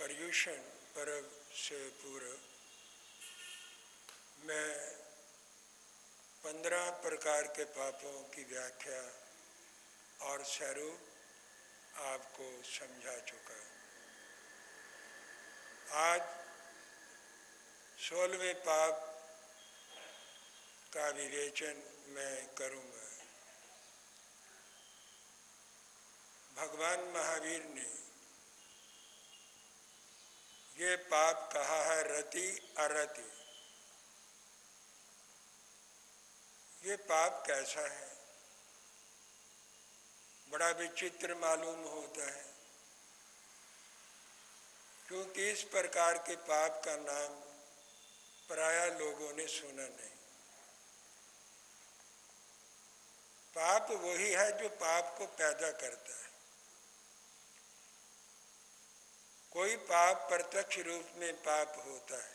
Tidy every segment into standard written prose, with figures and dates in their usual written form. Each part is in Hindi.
पर्युषण पर्व से पूर्व मैं 15 प्रकार के पापों की व्याख्या और स्वरूप आपको समझा चुका। आज 16वें पाप का विवेचन मैं करूँगा। भगवान महावीर ने ये पाप कहा है रति अरति। ये पाप कैसा है? बड़ा विचित्र मालूम होता है, क्योंकि इस प्रकार के पाप का नाम प्रायः लोगों ने सुना नहीं। पाप वही है जो पाप को पैदा करता है। कोई पाप प्रत्यक्ष रूप में पाप होता है,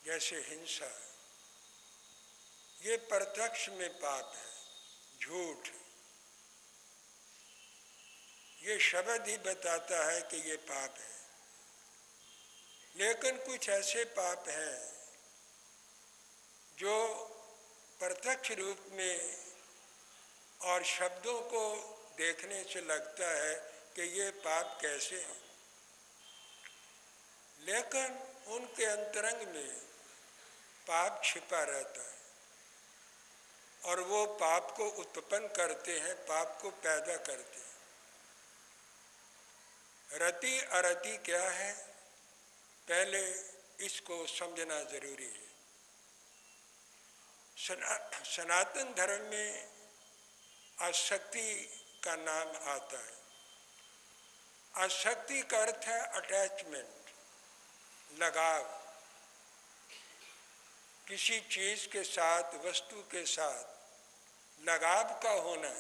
जैसे हिंसा, ये प्रत्यक्ष में पाप है। झूठ, ये शब्द ही बताता है कि ये पाप है। लेकिन कुछ ऐसे पाप हैं जो प्रत्यक्ष रूप में और शब्दों को देखने से लगता है कि ये पाप कैसे हैं, लेकिन उनके अंतरंग में पाप छिपा रहता है और वो पाप को उत्पन्न करते हैं, पाप को पैदा करते हैं। रति अरति क्या है, पहले इसको समझना जरूरी है। सनातन धर्म में आसक्ति का नाम आता है। आसक्ति का अर्थ है अटैचमेंट, लगाव। किसी चीज के साथ, वस्तु के साथ लगाव का होना,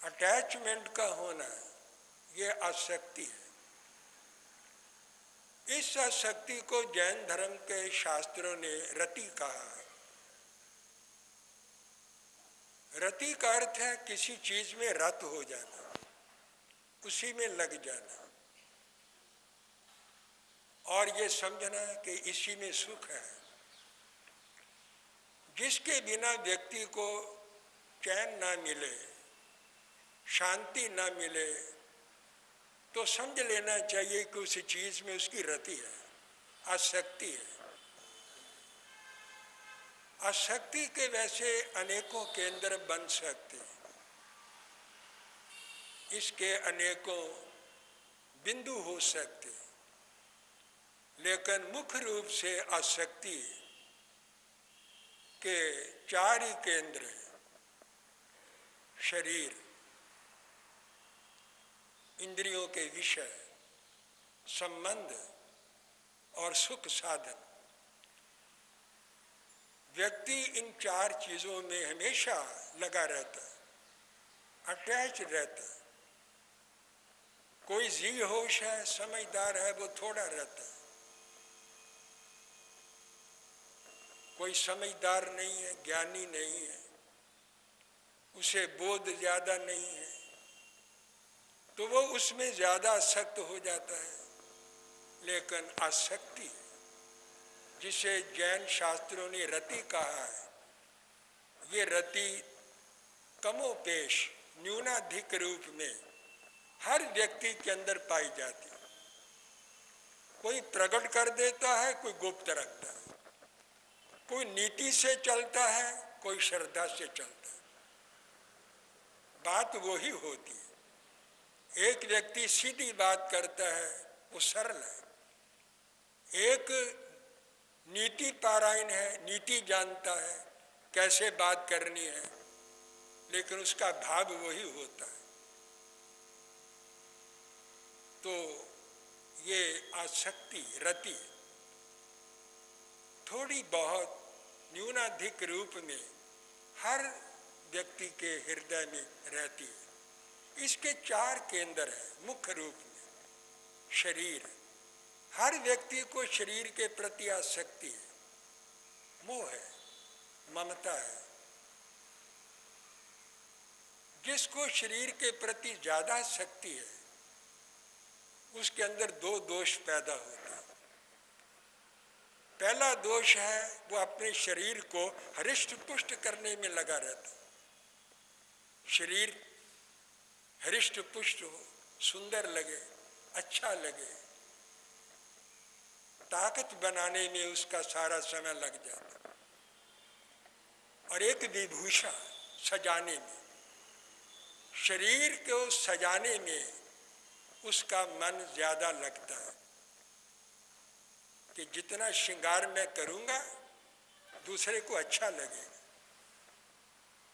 अटैचमेंट का होना, ये आसक्ति है। इस आसक्ति को जैन धर्म के शास्त्रों ने रति कहा है। रति का अर्थ है किसी चीज में रत हो जाना, उसी में लग जाना, और ये समझना कि इसी में सुख है। जिसके बिना व्यक्ति को चैन ना मिले, शांति ना मिले, तो समझ लेना चाहिए कि उस चीज में उसकी रति है, आसक्ति है। आसक्ति के वैसे अनेकों केंद्र बन सकते हैं, इसके अनेकों बिंदु हो सकते हैं, लेकिन मुख्य रूप से आसक्ति के 4 ही केंद्र हैं। शरीर, इंद्रियों के विषय, संबंध और सुख साधन। व्यक्ति इन 4 चीजों में हमेशा लगा रहता है, अटैच रहता है। कोई जी होश है, समझदार है, वो थोड़ा रहता है। कोई समझदार नहीं है, ज्ञानी नहीं है, उसे बोध ज्यादा नहीं है, तो वो उसमें ज्यादा आसक्त हो जाता है। लेकिन आसक्ति, जिसे जैन शास्त्रों ने रति कहा है, ये रति कमोपेश, न्यूनाधिक रूप में हर व्यक्ति के अंदर पाई जाती है। कोई प्रकट कर देता है, कोई गुप्त रखता है, कोई नीति से चलता है, कोई श्रद्धा से चलता है। बात वही होती है। एक व्यक्ति सीधी बात करता है, वो सरल है। एक नीति पारायण है, नीति जानता है, कैसे बात करनी है, लेकिन उसका भाव वही होता है। तो ये आसक्ति, रति थोड़ी बहुत न्यूनाधिक रूप में हर व्यक्ति के हृदय में रहती है। इसके 4 केंद्र हैं मुख्य रूप में। शरीर, हर व्यक्ति को शरीर के प्रति आसक्ति है, मोह है, ममता है। जिसको शरीर के प्रति ज्यादा शक्ति है, उसके अंदर दो दोष पैदा होते हैं। पहला दोष है वो अपने शरीर को हरिष्ट पुष्ट करने में लगा रहता। शरीर हरिष्ट पुष्ट हो, सुंदर लगे, अच्छा लगे, ताकत बनाने में उसका सारा समय लग जाता। और एक विभूषा सजाने में, शरीर को सजाने में उसका मन ज्यादा लगता है कि जितना श्रृंगार मैं करूंगा दूसरे को अच्छा लगेगा।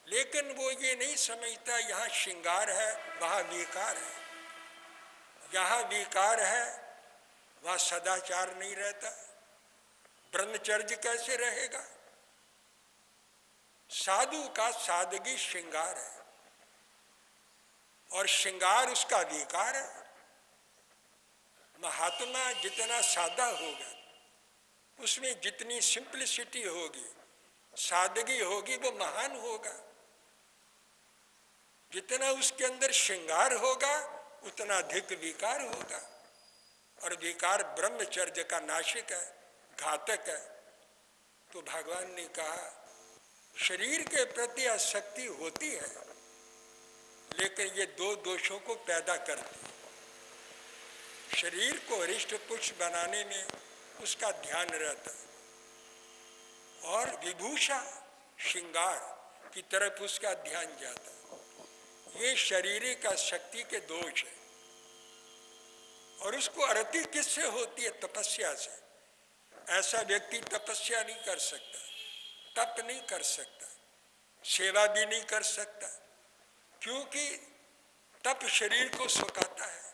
लेकिन वो ये नहीं समझता यहाँ श्रृंगार है वहाँ विकार है, यहाँ विकार है वहाँ सदाचार नहीं रहता, ब्रह्मचर्य कैसे रहेगा। साधु का सादगी श्रृंगार है और श्रृंगार उसका विकार है। महात्मा जितना सादा होगा, उसमें जितनी सिंप्लिसिटी होगी, सादगी होगी, वो महान होगा। जितना उसके अंदर श्रृंगार होगा उतना अधिक विकार होगा, और विकार ब्रह्मचर्य का नाशक है, घातक है। तो भगवान ने कहा शरीर के प्रति आसक्ति होती है, लेकिन ये दो दोषों को पैदा करती है। शरीर को हरिष्ट पुष्ट बनाने में उसका ध्यान रहता है और विभूषा श्रृंगार की तरफ उसका ध्यान जाता है। ये शारीरिक शक्ति के दोष है और उसको अरति किससे होती है? तपस्या से। ऐसा व्यक्ति तपस्या नहीं कर सकता, तप नहीं कर सकता, सेवा भी नहीं कर सकता, क्योंकि तप शरीर को सुखाता है,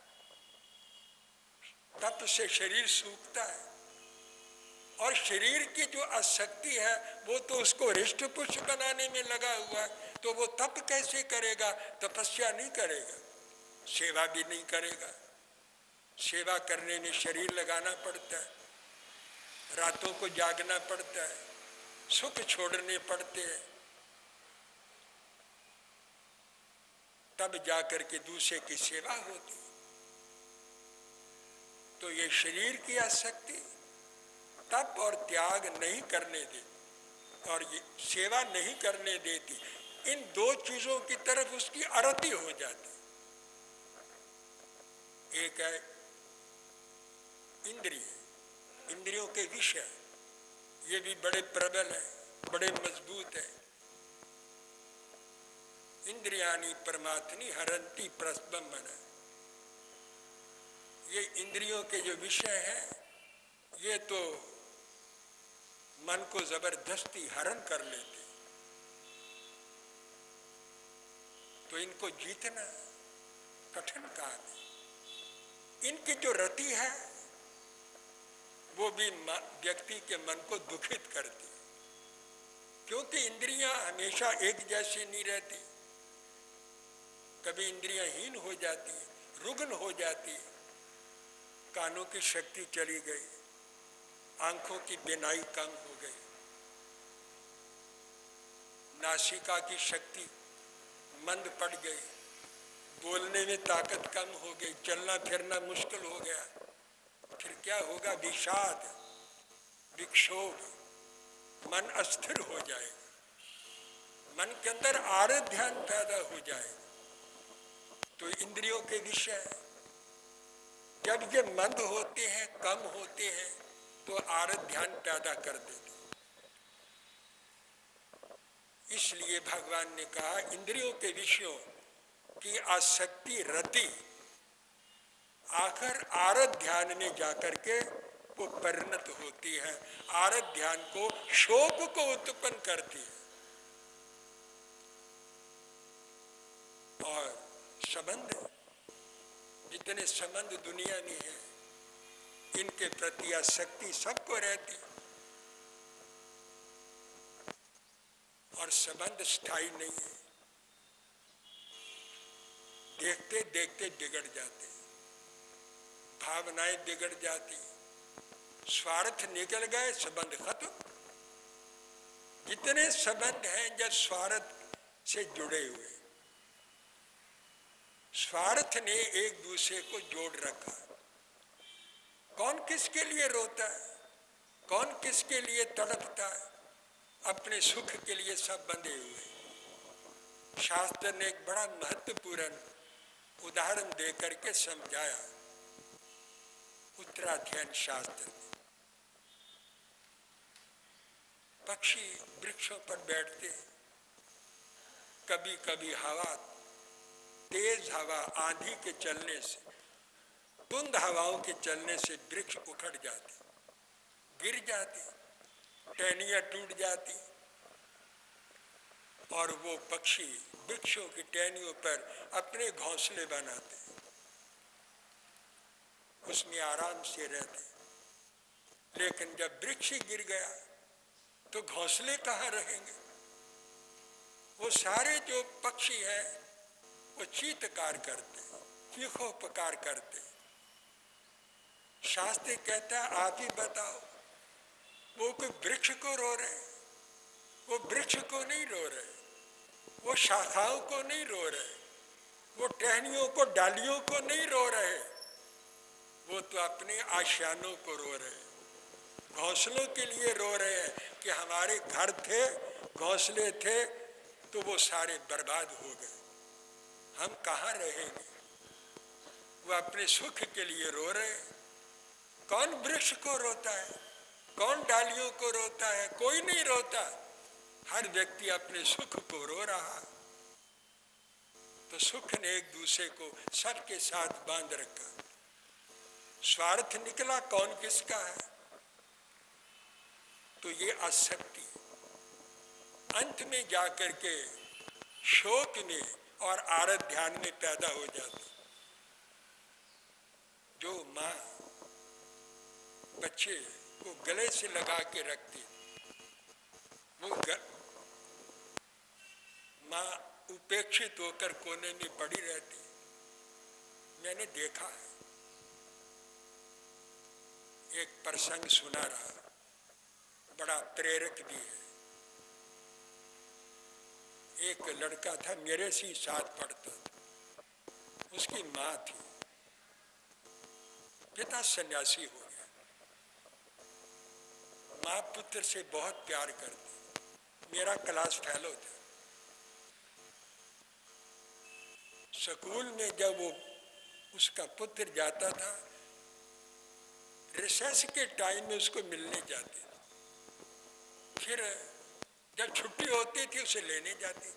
तप से शरीर सूखता है। और शरीर की जो आसक्ति है वो तो उसको हृष्ट पुष्ट बनाने में लगा हुआ है, तो वो तप कैसे करेगा? तपस्या नहीं करेगा, सेवा भी नहीं करेगा। सेवा करने में शरीर लगाना पड़ता है, रातों को जागना पड़ता है, सुख छोड़ने पड़ते हैं, तब जाकर के दूसरे की सेवा होती। तो ये शरीर की आसक्ति तप और त्याग नहीं करने देती और ये सेवा नहीं करने देती। इन दो चीजों की तरफ उसकी अरति हो जाती। एक है इंद्रिय, इंद्रियों के विषय, ये भी बड़े प्रबल है, बड़े मजबूत है। इंद्रियाणि परमात्मनि हरन्ति प्रस्बम्भन। ये इंद्रियों के जो विषय हैं ये तो मन को जबरदस्ती हरण कर लेते, तो इनको जीतना कठिन काम है। इनकी जो रति है वो भी व्यक्ति के मन को दुखित करती, क्योंकि इंद्रियां हमेशा एक जैसी नहीं रहती। कभी इंद्रियां हीन हो जाती, रुग्ण हो जाती, कानों की शक्ति चली गई, आंखों की बिनाई कम हो गई, नासिका की शक्ति मंद पड़ गई, बोलने में ताकत कम हो गई, चलना फिरना मुश्किल हो गया। फिर क्या होगा? विषाद, विक्षोभ, मन अस्थिर हो जाएगा, मन के अंदर आरत ध्यान पैदा हो जाएगा। तो इंद्रियों के विषय जब ये मंद होते हैं, कम होते हैं, तो आरत ध्यान पैदा कर देते। इसलिए भगवान ने कहा इंद्रियों के विषयों की आसक्ति रति आखिर आरत ध्यान में जाकर के वो परिणत होती है, आरत ध्यान को शोक को उत्पन्न करती है। और संबंध, जितने संबंध दुनिया में है, इनके प्रति आसक्ति सबको रहती, और संबंध स्थायी नहीं है, देखते देखते बिगड़ जाते, भावनाएं बिगड़ जाती, स्वार्थ निकल गए, संबंध खत्म। जितने संबंध हैं जब स्वार्थ से जुड़े हुए, स्वार्थ ने एक दूसरे को जोड़ रखा, कौन किसके लिए रोता है, कौन किसके लिए तड़पता है? अपने सुख के लिए सब बंधे हुए। शास्त्र ने एक बड़ा महत्वपूर्ण उदाहरण देकर के समझाया, उत्तराध्ययन शास्त्र। पक्षी वृक्षों पर बैठते, कभी कभी हवा, तेज हवा, आंधी के चलने से, बुंद हवाओं के चलने से वृक्ष उखड़ जाते, गिर जाते, टहनियां टूट जाती, और वो पक्षी वृक्षों की टहनियों पर अपने घोंसले बनाते, उसमें आराम से रहते। लेकिन जब वृक्ष गिर गया तो घोंसले कहाँ रहेंगे? वो सारे जो पक्षी हैं वो चीत्कार करते, चीखो पुकार करते। शास्त्र कहता है, आप ही बताओ, वो कोई वृक्ष को रो रहे? वो वृक्ष को नहीं रो रहे, वो शाखाओं को नहीं रो रहे, वो टहनियों को, डालियों को नहीं रो रहे, वो तो अपने आशियानों को रो रहे, घोंसलों के लिए रो रहे हैं कि हमारे घर थे, घोंसले थे, तो वो सारे बर्बाद हो गए, हम कहाँ रहेंगे? वो अपने सुख के लिए रो रहे। कौन वृक्ष को रोता है, कौन डालियों को रोता है? कोई नहीं रोता, हर व्यक्ति अपने सुख को रो रहा। तो सुख ने एक दूसरे को सबके साथ बांध रखा। स्वार्थ निकला कौन किसका है? तो ये आसक्ति अंत में जाकर के शोक में और आरत ध्यान में पैदा हो जाती। जो माँ बच्चे को गले से लगा के रखती, वो माँ उपेक्षित होकर कोने में पड़ी रहती। मैंने देखा है, एक प्रसंग सुना रहा, बड़ा प्रेरक भी है। एक लड़का था, मेरे से साथ पढ़ता था, उसकी माँ थी, पिता सन्यासी हो गया। माँ पुत्र से बहुत प्यार करती। मेरा क्लास फेलो था। स्कूल में जब वो उसका पुत्र जाता था, रिसेस के टाइम में उसको मिलने जाते, फिर जब छुट्टी होती थी उसे लेने जाती।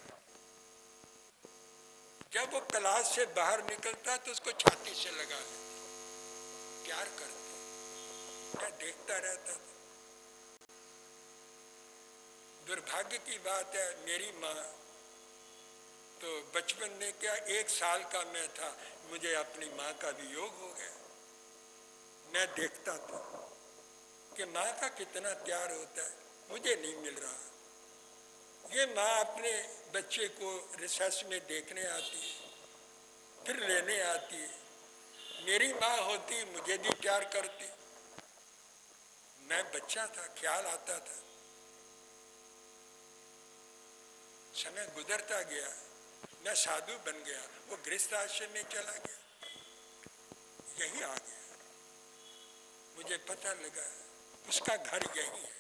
जब वो क्लास से बाहर निकलता तो उसको छाती से लगा लेती, प्यार करती। मैं देखता रहता था। दुर्भाग्य की बात है, मेरी माँ तो बचपन में क्या, 1 साल का मैं था, मुझे अपनी माँ का वियोग हो गया। मैं देखता था कि माँ का कितना प्यार होता है, मुझे नहीं मिल रहा। ये माँ अपने बच्चे को रिसर्च में देखने आती है, फिर लेने आती है। मेरी माँ होती मुझे भी प्यार करती। मैं बच्चा था, ख्याल आता था। समय गुजरता गया, मैं साधु बन गया, वो गृहस्थ आश्रम में चला गया, यही आ गया। मुझे पता लगा उसका घर यही है।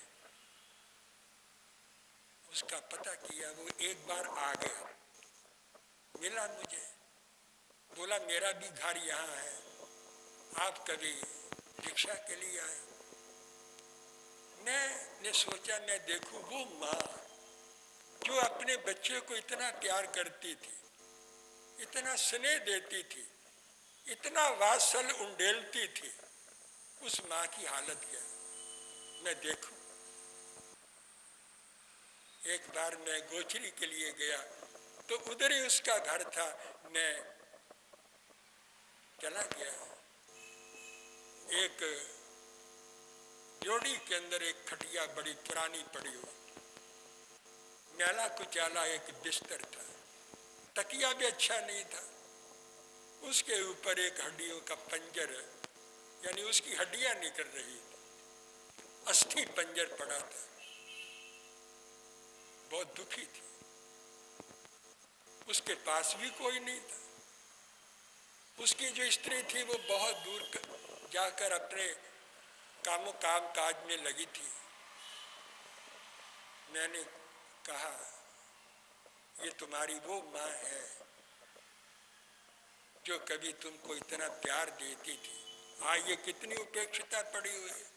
उसका पता किया, वो एक बार आ गया, मिला मुझे, बोला मेरा भी घर यहाँ है, आप कभी दीक्षा के लिए आए? मैंने सोचा मैं देखूं वो माँ जो अपने बच्चे को इतना प्यार करती थी, इतना स्नेह देती थी, इतना वात्सल उंडेलती थी, उस माँ की हालत क्या? मैं देखूं। एक बार मैं गोचरी के लिए गया तो उधर ही उसका घर था, मैं चला गया। एक जोड़ी के अंदर एक खटिया बड़ी पुरानी पड़ी हुई, मैला कुचाला एक बिस्तर था, तकिया भी अच्छा नहीं था, उसके ऊपर एक हड्डियों का पंजर, यानी उसकी हड्डियां निकल रही थी, अस्थि पंजर पड़ा था। बहुत दुखी थी। उसके पास भी कोई नहीं था। उसकी जो स्त्री थी वो बहुत दूर जाकर अपने काम काज में लगी थी। मैंने कहा, ये तुम्हारी वो माँ है जो कभी तुमको इतना प्यार देती थी, आज ये कितनी उपेक्षिता पड़ी हुई है।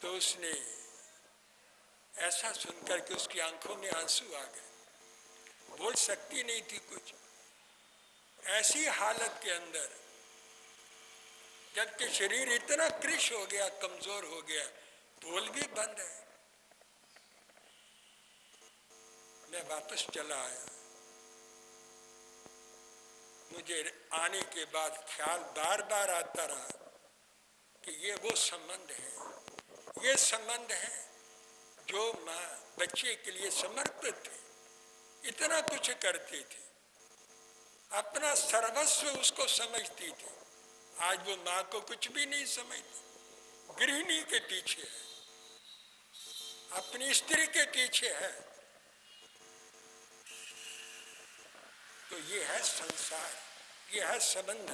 तो उसने ऐसा सुनकर के उसकी आंखों में आंसू आ गए, बोल सकती नहीं थी कुछ। ऐसी हालत के अंदर जबकि शरीर इतना कृश हो गया, कमजोर हो गया, बोल भी बंद है। मैं वापस चला आया। मुझे आने के बाद ख्याल बार बार आता रहा कि ये वो संबंध है, ये संबंध है जो माँ बच्चे के लिए समर्पित थी, इतना कुछ करती थी, अपना सर्वस्व उसको समझती थी। आज वो माँ को कुछ भी नहीं समझती, गृहिणी के पीछे है, अपनी स्त्री के पीछे है। तो ये है संसार, ये है संबंध।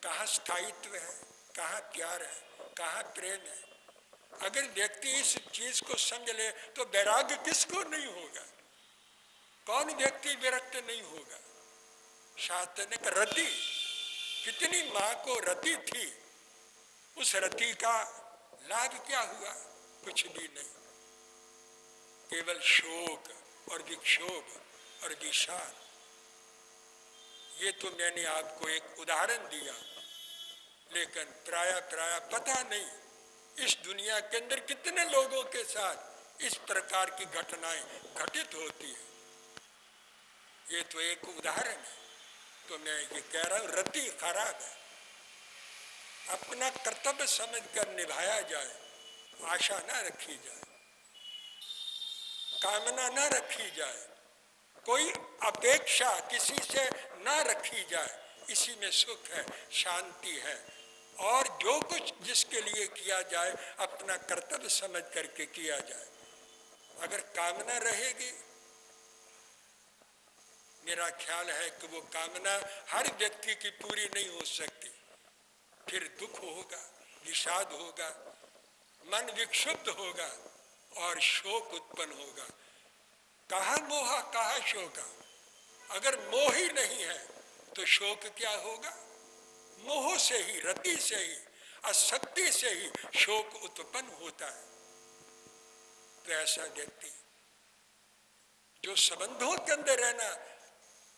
कहाँ स्थायित्व है, कहाँ प्यार है, कहाँ प्रेम है। अगर व्यक्ति इस चीज को समझ ले तो वैराग्य किसको नहीं होगा, कौन व्यक्ति विरक्त नहीं होगा। शास्त्र ने कहा, रति कितनी माँ को रति थी, उस रति का लाभ क्या हुआ, कुछ भी नहीं, केवल शोक और विक्षोभ और विषाद। ये तो मैंने आपको एक उदाहरण दिया, लेकिन प्राय पता नहीं इस दुनिया के अंदर कितने लोगों के साथ इस प्रकार की घटनाएं घटित होती है। ये तो एक उदाहरण है। तो मैं ये कह रहा हूँ, रति खराब है, अपना कर्तव्य समझकर निभाया जाए, आशा ना रखी जाए, कामना ना रखी जाए, कोई अपेक्षा किसी से ना रखी जाए, इसी में सुख है, शांति है। और जो कुछ जिसके लिए किया जाए अपना कर्तव्य समझ करके किया जाए। अगर कामना रहेगी, मेरा ख्याल है कि वो कामना हर व्यक्ति की पूरी नहीं हो सकती, फिर दुख होगा, विषाद होगा, मन विक्षुब्ध होगा और शोक उत्पन्न होगा। कहाँ मोहा कहाँ शोका। अगर मोह ही नहीं है तो शोक क्या होगा। मोह से ही, रति से ही, आसक्ति से ही शोक उत्पन्न होता है। तो ऐसा व्यक्ति जो संबंधों के अंदर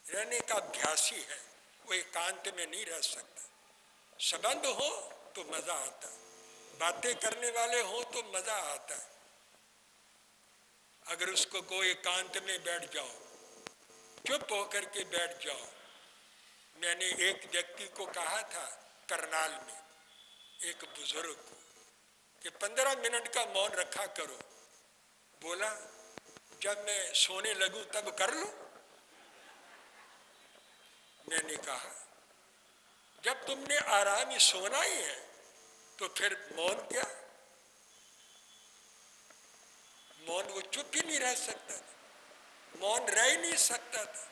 रहने का अभ्यासी है, वो एकांत में नहीं रह सकता। संबंध हो तो मजा आता है, बातें करने वाले हो तो मजा आता है। अगर उसको कोई एकांत में बैठ जाओ, चुप होकर के बैठ जाओ। मैंने एक व्यक्ति को कहा था करनाल में, एक बुजुर्ग को, कि 15 मिनट का मौन रखा करो। बोला, जब मैं सोने लगूं तब कर लूं। मैंने कहा, जब तुमने आराम ही सोना ही है तो फिर मौन क्या। मौन वो चुप ही नहीं रह सकता था, मौन रह ही नहीं सकता था,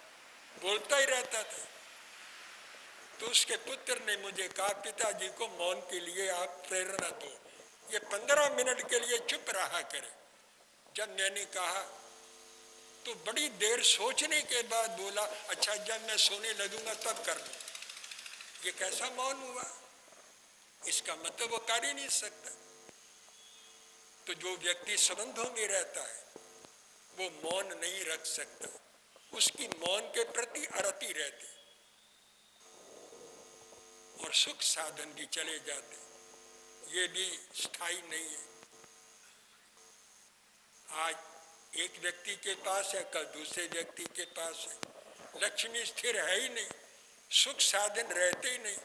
बोलता ही रहता था। तो उसके पुत्र ने मुझे कहा, पिताजी को मौन के लिए आप प्रेरणा दो, ये 15 मिनट के लिए चुप रहा करे। जब मैंने कहा तो बड़ी देर सोचने के बाद बोला, अच्छा जब मैं सोने लगूंगा तब कर लूं। ये कैसा मौन हुआ, इसका मतलब वो कर ही नहीं सकता। तो जो व्यक्ति संबंधों में रहता है वो मौन नहीं रख सकता, उसकी मौन के प्रति अरति रहती और सुख साधन भी चले जाते, ये भी स्थायी नहीं है। आज एक व्यक्ति के पास है, कल दूसरे व्यक्ति के पास है। लक्ष्मी स्थिर है ही नहीं, सुख साधन रहते ही नहीं,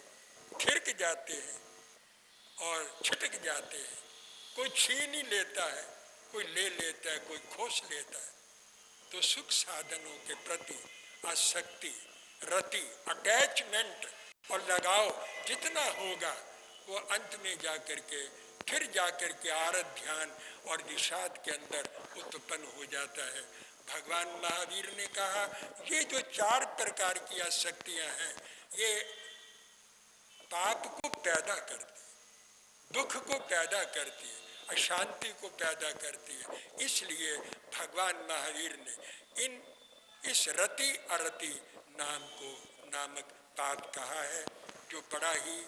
थिरक जाते हैं और छिटक जाते हैं। कोई छीन ही लेता है, कोई ले लेता है, कोई खोस लेता है। तो सुख साधनों के प्रति आसक्ति, रति, अटैचमेंट और लगाव जितना होगा वो अंत में जाकर के फिर जाकर के आरत ध्यान और विषाद के अंदर उत्पन्न हो जाता है। भगवान महावीर ने कहा ये जो 4 प्रकार की आसक्तियां हैं ये पाप को पैदा करती, दुख को पैदा करती है, अशांति को पैदा करती है। इसलिए भगवान महावीर ने इस रति अरति नामक पाप कहा है, जो बड़ा ही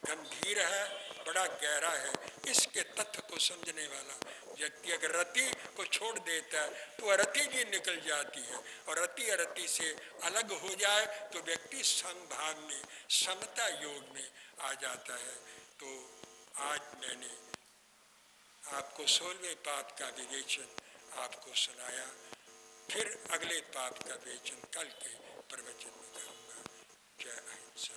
गंभीर है, बड़ा गहरा है। इसके तथ्य को समझने वाला व्यक्ति अगर रति को छोड़ देता है तो अरति भी निकल जाती है, और रति अरति से अलग हो जाए तो व्यक्ति समभाव में, समता योग में आ जाता है। तो आज मैंने आपको 16वें पाप का विवेचन आपको सुनाया। फिर अगले पाप का विवेचन कल के प्रवचन में करूँगा। जय अहिंसा।